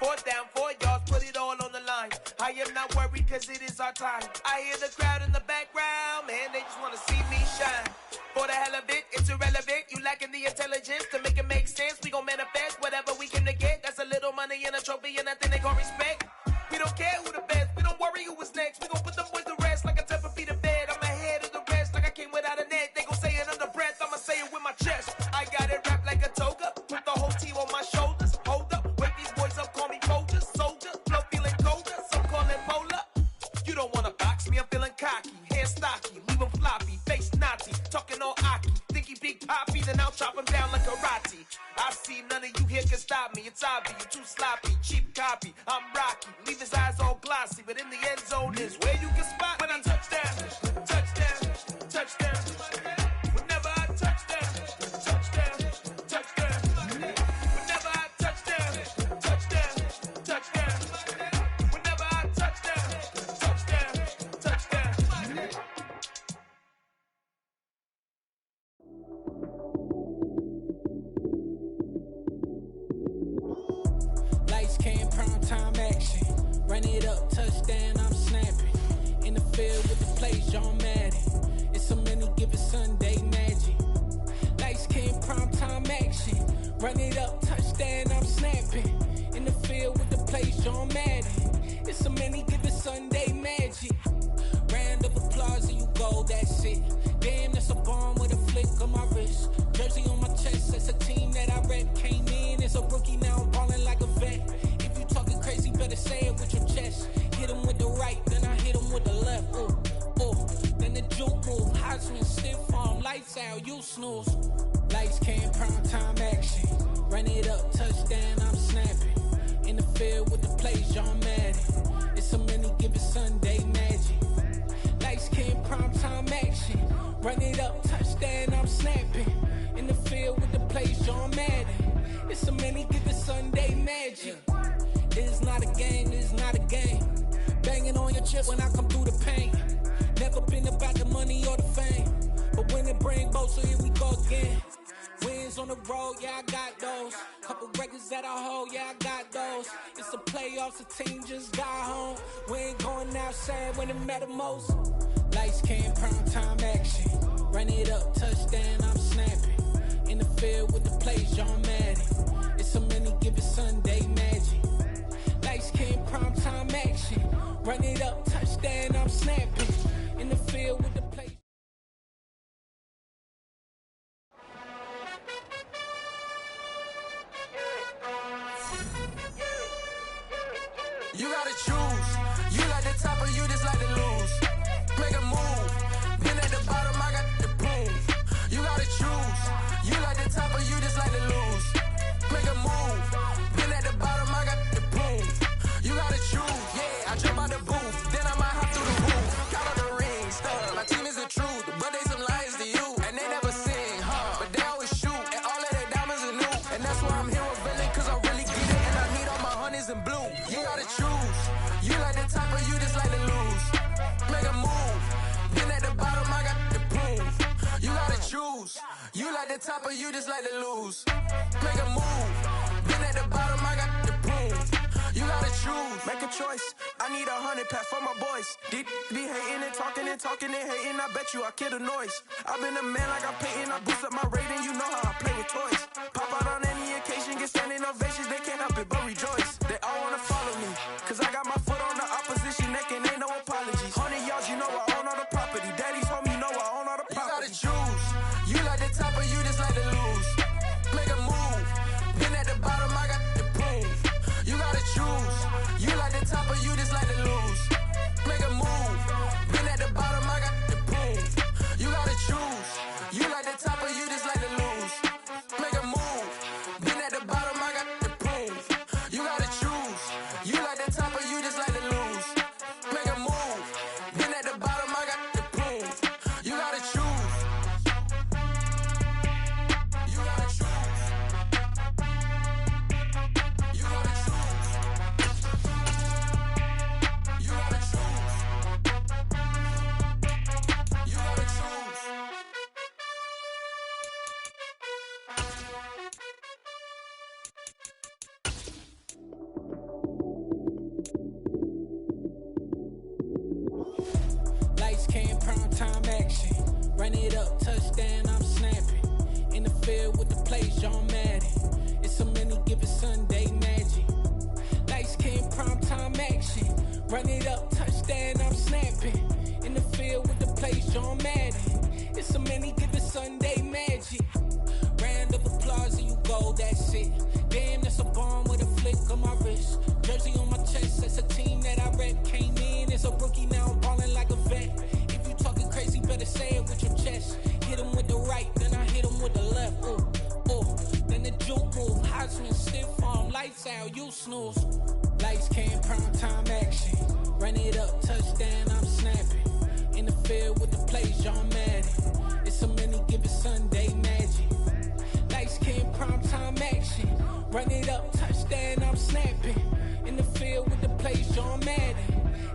F: 4th down, 4 yards, put it all on the line. I am not worried 'cause it is our time. I hear the crowd in the background, man, they just wanna see me shine. For the hell of it, it's irrelevant. You lacking the intelligence to make it make sense. We gon' manifest whatever we came to get. That's a little money and a trophy and nothing they gon' respect. We don't care who the best, we don't worry who is next. We gon' put them boys to rest like a 10 feet of bed. I'm ahead of the rest like I came without a net. They gon' say it under breath, I'ma say it with my chest. I got it wrapped like a toga, put the whole team on my shoulders. Hold up, wake these boys up, call me soldier, soldier. Flow feeling colder, some call it polar. You don't wanna box me, I'm feeling cocky. Hair stocky, leave him floppy, face naughty. Talking all aki, think he big poppy, then I'll chop him down like karate. team, none of you here can stop me. It's obvious, you're too sloppy, cheap copy. I'm Rocky, leave his eyes all glossy, but in the end zone is where you can spot when I touchdown, touchdown, touchdown. Whenever I touchdown, touchdown, touchdown. Whenever I touchdown, touchdown, touchdown. Whenever I touchdown, touchdown, touchdown.
G: Lights, cam, prime time action. Run it up, touchdown, I'm snapping. In the field with the plays, John Madden. It's a many given Sunday magic. Lights, cam, prime time action. Run it up, touchdown, I'm snapping. In the field with the plays, John Madden. It's a many given Sunday magic. Round of applause and you go, that's it. Damn, that's a bomb with a flick on my wrist. Jersey on my chest, that's a team that I rep. Came in as a rookie, now I'm ballin' like a vet. If you talking crazy, better say it with your chest. Hit him with the right, then I hit him with the left. Ooh, ooh. Then the juke move, Heisman, stiff arm, lights out, you snooze. Lights, cam, prime time action. Run it up, touchdown, I'm snapping. In the field with the plays, John Madden. It's a many given Sunday magic. Lights, cam, prime time action. Run it up, touchdown, I'm snapping. In the field with the plays, John Madden. It's a many given Sunday magic. It is not a game, it is not a game. Banging on your chip when I come through the paint. Never been about the money or the fame. But when it bring both, so here we go again. Wins on the road, yeah, I got those. Couple records that I hold, yeah, I got those. It's the playoffs, the team just got home. We ain't going outside when it matter most. Lights, cam, prime time action. Run it up, touchdown, I'm snapping. In the field with the plays, John Madden. It's a many given Sunday magic. Lights, cam, prime time action. Run it up, touchdown, I'm snapping. In the field with the plays.
F: You gotta choose. You like the top or you just like to lose. Make a move. Been at the bottom, I got the proof. You gotta choose. You like the top or you just like to lose. Make a move. Been at the bottom, I got the proof. You gotta choose. Yeah, I jump out the booth, then I might hop through the roof. Count on the rings, stuff. My team is the truth, but they some liars to you. And they never sing, but they always shoot. And all of their diamonds are new. And that's why I'm here with Villain, cause I really get it. And I need all my honeys in blue. You gotta choose. You like the top or you just like to lose. Make a move. Been at the bottom, I got the proof. You gotta choose. You like the top or you just like to lose. Make a move. Been at the bottom, I got the proof. You gotta choose. Make a choice. I need 100 pack for my boys. Be hating and talking and talking and hating. I bet you I kill the noise. I've been a man like I'm Peyton. I boost up my rating. You know how I play with toys. Pop out on any occasion, get standing ovations. They can't help it but rejoice. They all wanna follow me, cause I got my foot on the opposition neck and ain't no apologies. 100 yards, you know I own all the property. Daddy's home, you know I own all the property. You gotta choose. You like the top or you just like to lose. Make a move. Been at the bottom, I got the proof. You gotta choose. You like the top or you just like to lose. Make a move. Been at the bottom, I got the proof. You gotta choose. You like the top or you just like to lose. Make a move. Been at the bottom, I got the proof. You gotta choose. You like the top or you just like to lose. Make a move. Been at the bottom, I got the proof. You gotta choose. You gotta choose. You gotta choose. You gotta choose. You gotta choose.
G: Lights, cam, prime time action. Run it up, touchdown, I'm snapping. In the field with the plays, John Madden. It's a many given Sunday magic. Lights, cam, prime time action. Run it up, touchdown, I'm snapping. In the field with the plays, John Madden. It's a many given Sunday magic. Round of applause and you go, that's it. Damn, that's a bomb with a flick on my wrist. Jersey on my chest, that's a team that I rep. Came in as a rookie, now I'm ballin' like a vet. If you talking crazy, better say it with your chest. Hit him with the right, then I hit him with the left. Ooh, ooh. Then the juke move, swing stiff on lights out, you snooze. Lights came, prime time action. Run it up, touchdown, I'm snapping. In the field with the plays, John Madden. It's a many given Sunday magic. Lights came, prime time action. Run it up, touchdown, I'm snapping. In the field with the plays, John Madden.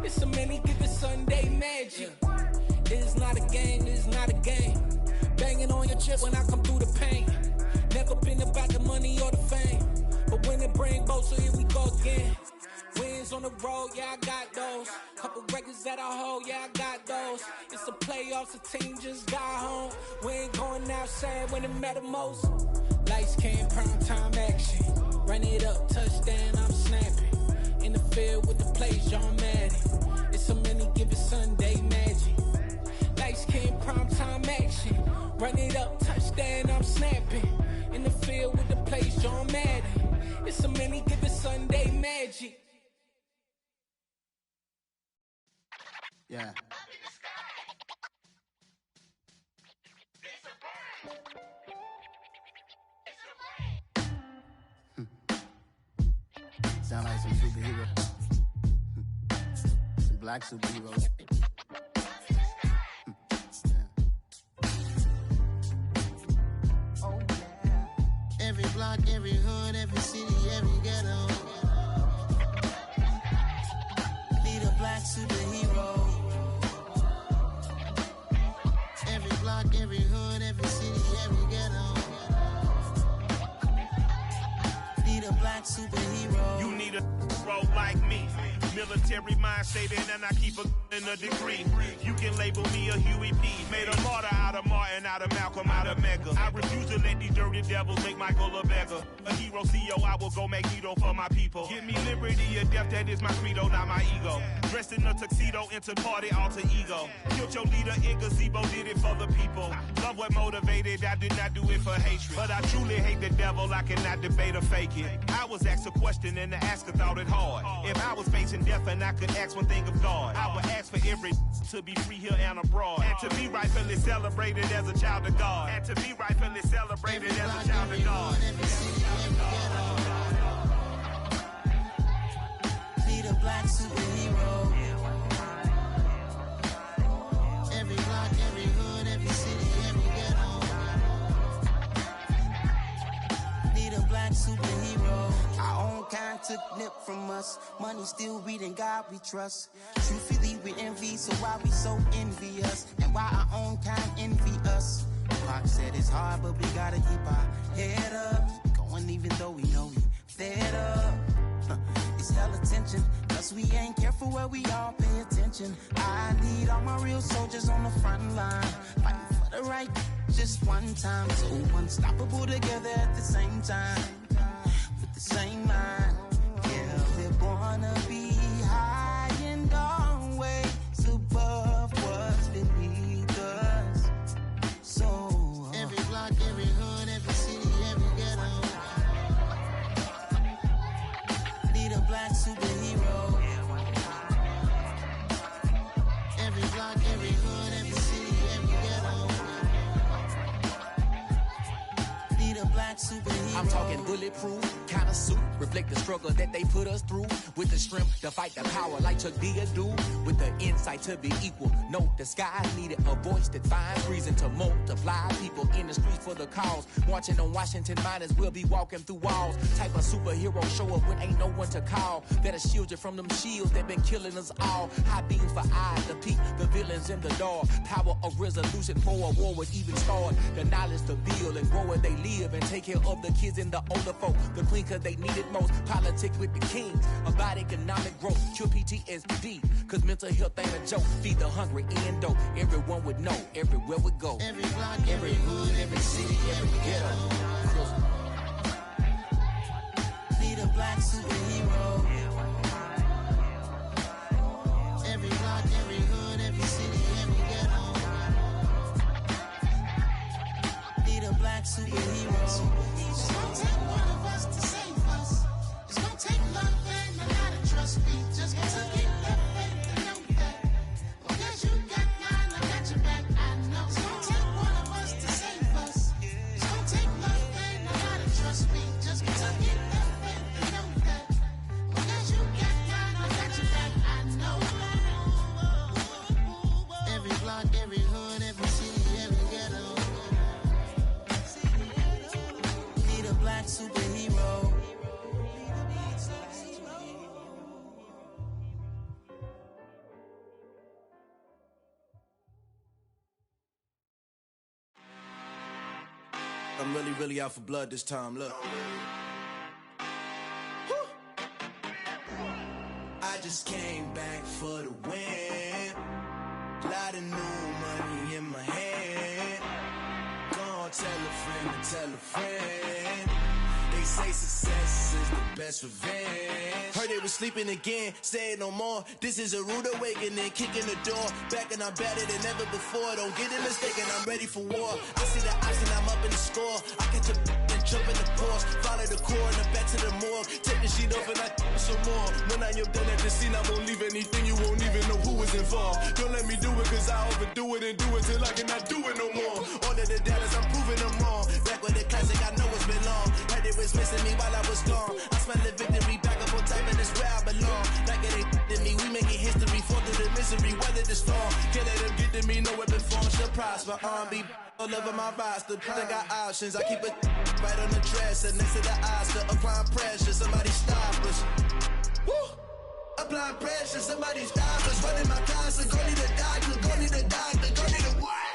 G: It's a many given Sunday magic. It's not a game, it's not a game. Banging on your chip when I come through the pain. Never been about the money or the fame. But when it bring both, so here we go again. Wins on the road, yeah, I got those. Couple records that I hold, yeah, I got those. It's the playoffs, the team just got home. We ain't going outside when it matter most. Lights came, prime time action. Run it up, touchdown, I'm snapping. In the field with the plays, John Madden. It's a many given Sunday magic. Lights came, prime time action. Run it up, touchdown, I'm snapping. In the field with the plays, John Madden. It's a many given Sunday magic.
H: Yeah. Sound like some superheroes. Some black superheroes. Oh, yeah. Every block, every hood, every city, every ghetto. Need a black superhero. Every block, every hood, every city, every ghetto. Need a black superhero.
I: You need a role like me. Military mind stated, and I keep a degree. You can label me a Huey P. Made a martyr out of Martin, out of Malcolm, out of Mega. I refuse to let these dirty devils make Michael a beggar. A hero CEO, I will go Magneto for my people. Give me liberty or death, that is my credo, not my ego. Dressed in a tuxedo, into party, alter ego. Killed your leader in gazebo, did it for the people. Love what motivated, I did not do it for hatred. But I truly hate the devil, I cannot debate or fake it. I was asked a question and the asker thought it hard. If I was facing death and I could ask one thing of God, I would ask for every to be free here and abroad, and to be rightfully celebrated as a child of God, and to be rightfully celebrated as a child of God.
H: Need a black superhero. Every block, every hood, every city, every ghetto. Need a black superhero. Our own kind took nip from us. Money still reading, God we trust. Truthfully we envy, so why we so envious? And why our own kind envy us? Pac said it's hard, but we gotta keep our head up. Going even though we know we fed up. It's hell attention, cause we ain't careful where we all pay attention. I need all my real soldiers on the front line, fighting for the right just one time. So unstoppable together at the same time, with the same mind. Yeah, we're gonna be high and always above what's beneath us. So every block, every hood, every city, every ghetto. Need a black superhero. Every block, every hood, every city, every ghetto. Need a black superhero.
J: I'm talking bulletproof kind of suit, reflect the struggle that they put us through, with the strength to fight the power like Chuck D do, with the insight to be equal. No, the skies needed a voice that finds reason to multiply people in the streets for the cause. Marching on Washington miners, we'll be walking through walls. Type of superhero show up when ain't no one to call. That'll shield you from them shields that been killing us all. High beams for eyes to peek the villains in the dark. Power of resolution for a war would even start. The knowledge to build and grow where they live and take care of the kids and the older folk. The clean cause they need it most. Politics with the kings. About economic growth. Cure PTSD. Cause mental health ain't a joke. Feed the hungry and dope. Everyone would know. Everywhere we go.
H: Every block, every hood, every city, every ghetto. Need a black superhero. Every block, every hood, every city, every ghetto. Need a black superhero. It's gonna take one of us to save us. It's gonna take love and a lot of trust. We just gotta get that faith to know that. Because you got mine, I got your back, I know. It's gonna take one of us to save us. It's gonna take love and a lot of trust. We just gotta get
K: I'm really, really out for blood this time. Look. I just came back for the win. Lot of new money in my hand. Gonna tell a friend to tell a friend. They say success is the best revenge. Heard they was sleeping again, say it no more. This is a rude awakening, kicking the door. Back and I'm better than ever before. Don't get it mistaken, I'm ready for war. I see the option, I'm up in the score. I catch a and jump in the course. Follow the core and the back to the morgue. Take the sheet off and I some more. When I am done at the scene, I won't leave anything. You won't even know who was involved. Don't let me do it, cause I overdo it and do it till I cannot do it no more. All of the doubters, I'm proving them wrong. Back with the classic, I know it's been long. Heard it was missing me while I was gone. I smell the victory back up on time and it's where I belong. Like it ain't to me, we making history. Fall through the misery, weather the storm. Can't let them get to me, no weapon form should prosper. R&B all over my roster. I got options, I keep it right on the dresser. Next to the Oscar, applying pressure, somebody stop us. Woo! Applying pressure, somebody stop us. Running my closet, go need a doctor, go need a doctor, go need a what?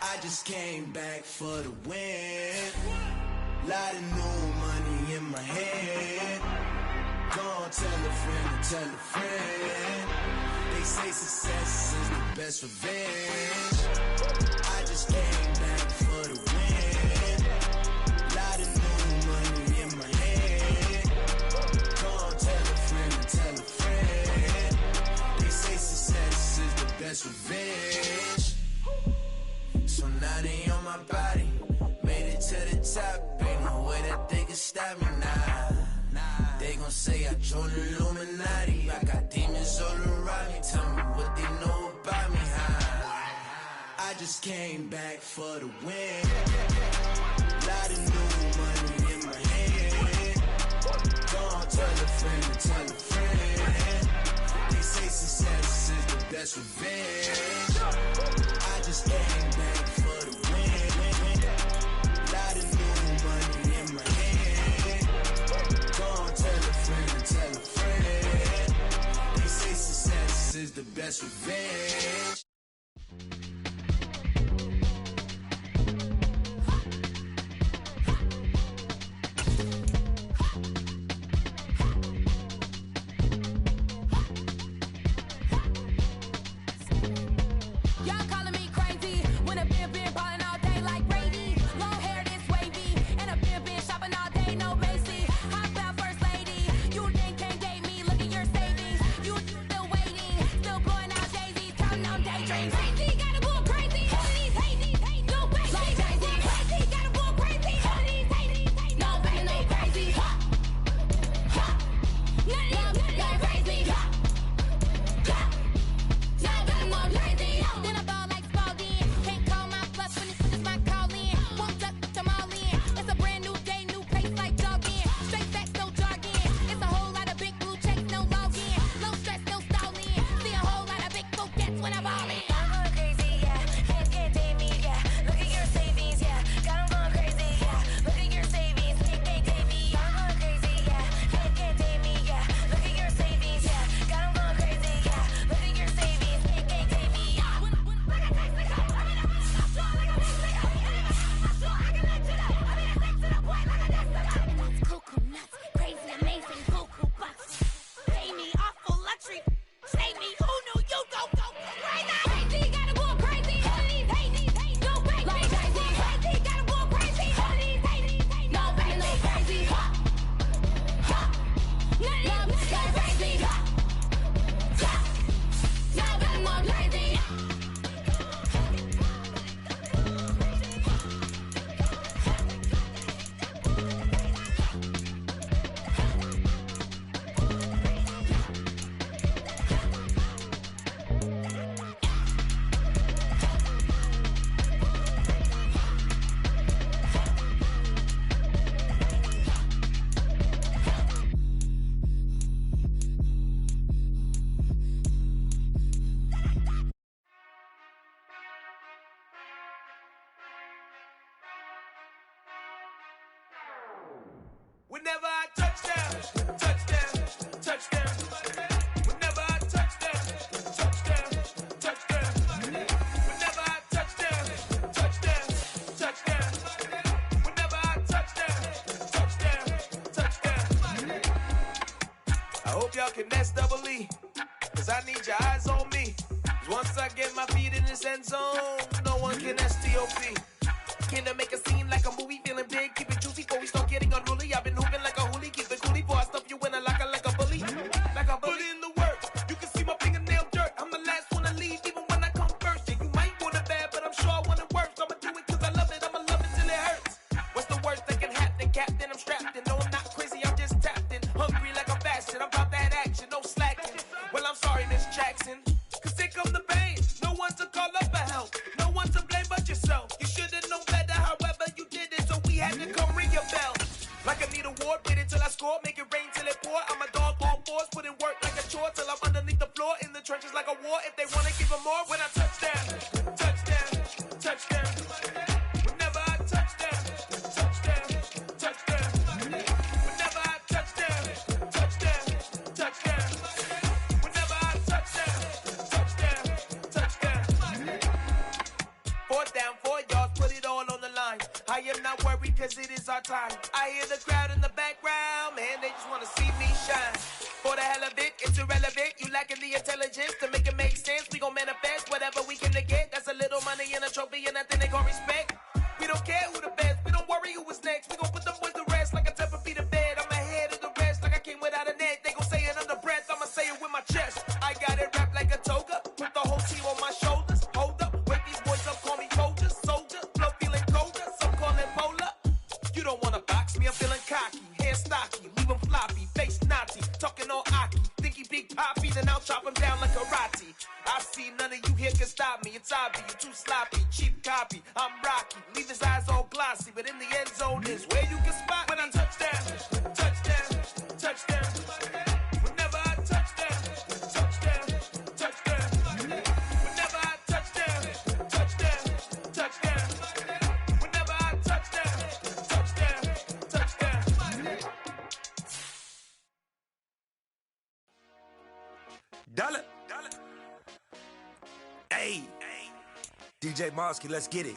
K: I just came back for the win. Lot of new money in my head. Gonna tell a friend to tell a friend. They say success is the best revenge. I just came back for the win. Lot of new money in my head. Gonna tell a friend to tell a friend. They say success is the best revenge. So now they on my body. Made it to the top, ain't no way that they can stop me now. They gon' say I joined the Illuminati. I got demons all around me. Tell me what they know about me, huh? I just came back for the win. Lot of new money in my hand. Gonna tell a friend to tell a friend. They say success is the best revenge. I just came back for the win. Lot of new money in my hand. Gonna tell a friend to tell a friend. They say success is the best revenge.
F: Whenever I touchdown, touchdown, touchdown. Whenever I touchdown, touchdown, touchdown. Whenever I touchdown, touchdown, touchdown. Whenever hope y'all can nest double E, cause I need your eyes on me. Cause once I get my feet in this end zone, no one can STOP. Can I make a scene like a movie, feeling big, keep it juicy before we start getting unruly. I've been hooping like a hoolie, keep it coolie before I stuff you in a locker like a bully. Like a bully. Put in the work, you can see my fingernail dirt. I'm the last one to leave, even when I come first. Yeah, you might want it bad, but I'm sure I want it worse. I'ma do it cause I love it, I'ma love it till it hurts. What's the worst that can happen, Captain? I'm strapped in, no I'm not crazy, I'm just tapped in. Hungry like I'm fasting, I'm about that action, no slacking. Well, I'm sorry, Miss Jackson, cause here come the pain. No one to call up for help, no one to blame but yourself. You should've known better, however you did it, so we had to come ring your bell. Like I need a ward, wait until I score, make it rain till it pour. I'm a dog on fours, put in work like a chore till I'm underneath the floor, in the trenches like a war. If they wanna give them more, when I touch down, touchdown, touchdown. Whenever I touch down, touchdown, touchdown. Whenever I touch down, touchdown, touchdown. Whenever I touch down, touchdown, touchdown. 4th down, 4 yards, put it all on the line. I am not worried cause it is our time. I hear the crowd in the background, man, they just wanna see me shine. For the hell of it, it's irrelevant. You lacking the intelligence to make it make sense. We gon' manifest whatever we can get. That's a little money and a trophy and nothing they gon' respect. We don't care who the best, we don't worry who was next. We gon' put them boys to rest like a 10 feet of bed. I'm ahead of the rest like I came without a net. They gon' say it under breath, I'ma say it with my chest. I got it wrapped like a toga, put the whole team on my shoulders. Hold up, wake these boys up, call me soldier, soldier. Flow feeling colder, some call it polar. You don't wanna box me, I'm feeling cocky. Hair stocky, leave him floppy, face naughty. Talking all aki, think he big poppy, then I'll chop him down like karate. I see none of you here can stop me. It's obvious, you too sloppy, cheap copy. I'm Rocky, leave his eyes all glossy, but in the end zone is where you can spot when I touchdown, touchdown, touchdown. Whenever I touchdown, touchdown, touchdown. Whenever I touchdown, touchdown, touchdown. Whenever I touchdown, touchdown, touchdown.
K: Dollar. Hey, DJ Mosky, let's get it.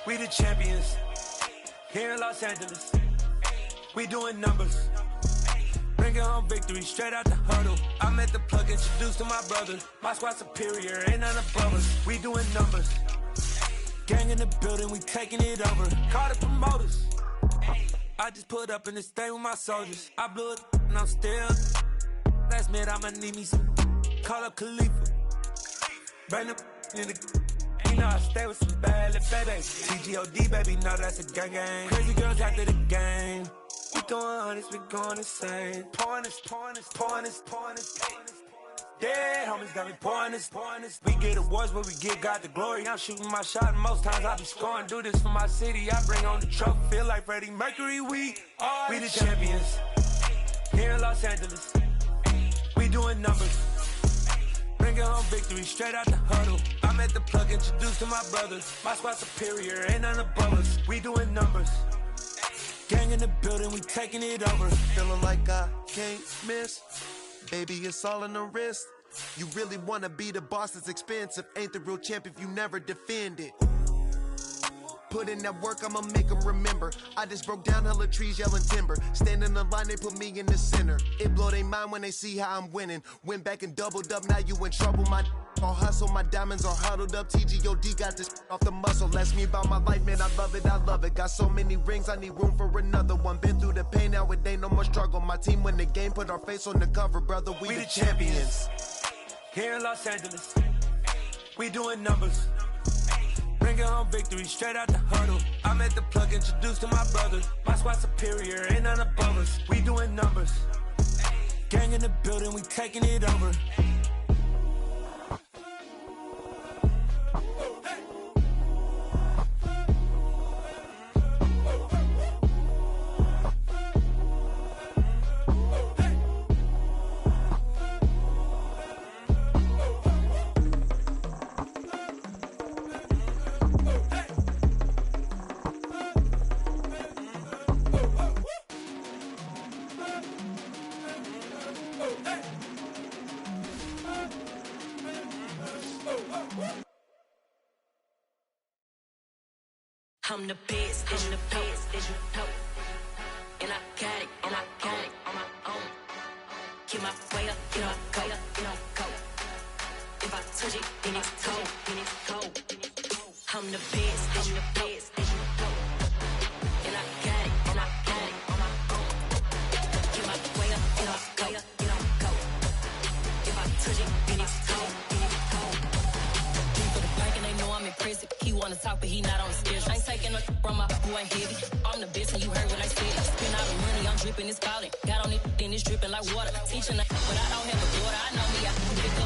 K: We the champions here in Los Angeles. We doing numbers. Bringing home victory straight out the huddle. I'm at the plug, introduced to my brother. My squad superior, ain't none above us. We doing numbers. Gang in the building, we taking it over. Call the promoters. I just put up in this thing with my soldiers. I blew it and I'm still. Last minute I'ma need me some. Call up Khalifa. Bring them in the. You know I stay with some bad little babies. TGOD baby, no that's a gang gang. Crazy girls after the game. We going honest, we going insane. Pouring this. Dead homies got me pouring this. We get awards, but we give God the glory. I'm shooting my shot, and most times I be scoring. Do this for my city, I bring on the trophy. Feel like Freddie Mercury, we the champions here in Los Angeles. We doing numbers. Bringing home victory straight out the huddle. I'm at the plug, introduced to my brothers. My squad superior, ain't none above us. We doing numbers. Gang in the building, we taking it over.
L: Feeling like I can't miss. Baby, it's all in the wrist. You really wanna be the boss, it's expensive. Ain't the real champ if you never defend it. Put in that work, I'ma make them remember. I just broke down hella trees, yelling timber. Stand in the line, they put me in the center. It blow their mind when they see how I'm winning. Went back and doubled up, now you in trouble. My all hustle, my diamonds are huddled up. TGOD got this off the muscle. Ask me about my life, man, I love it. Got so many rings, I need room for another one. Been through the pain, now it ain't no more struggle. My team win the game, put our face on the cover, brother. We the champions.
K: Here in Los Angeles, we doing numbers. Bringing home victory straight out the huddle. I'm at the plug, introduced to my brothers. My squad superior, ain't none above us. We doing numbers. Gang in the building, we taking it over.
M: I'm the best, and the best, and you know. And I got it on my own. Get my way up, get my go, go. If I touch it, then it's cold, then it's cold. I'm the best, I'm the best, and I got it, and I got it on my own. Get my way up, get my go, go. If I touch it, then it's cold, then it's cold. For the bank and they know I'm impressive. He wanna talk, but he not on the schedule. I ain't taking no from my boy heavy. I'm the best, and you heard what I said. Spend all the money, I'm dripping, it's falling. Got on it, then it's dripping like water. Teaching, but I don't have a daughter. I know me, I can pick up.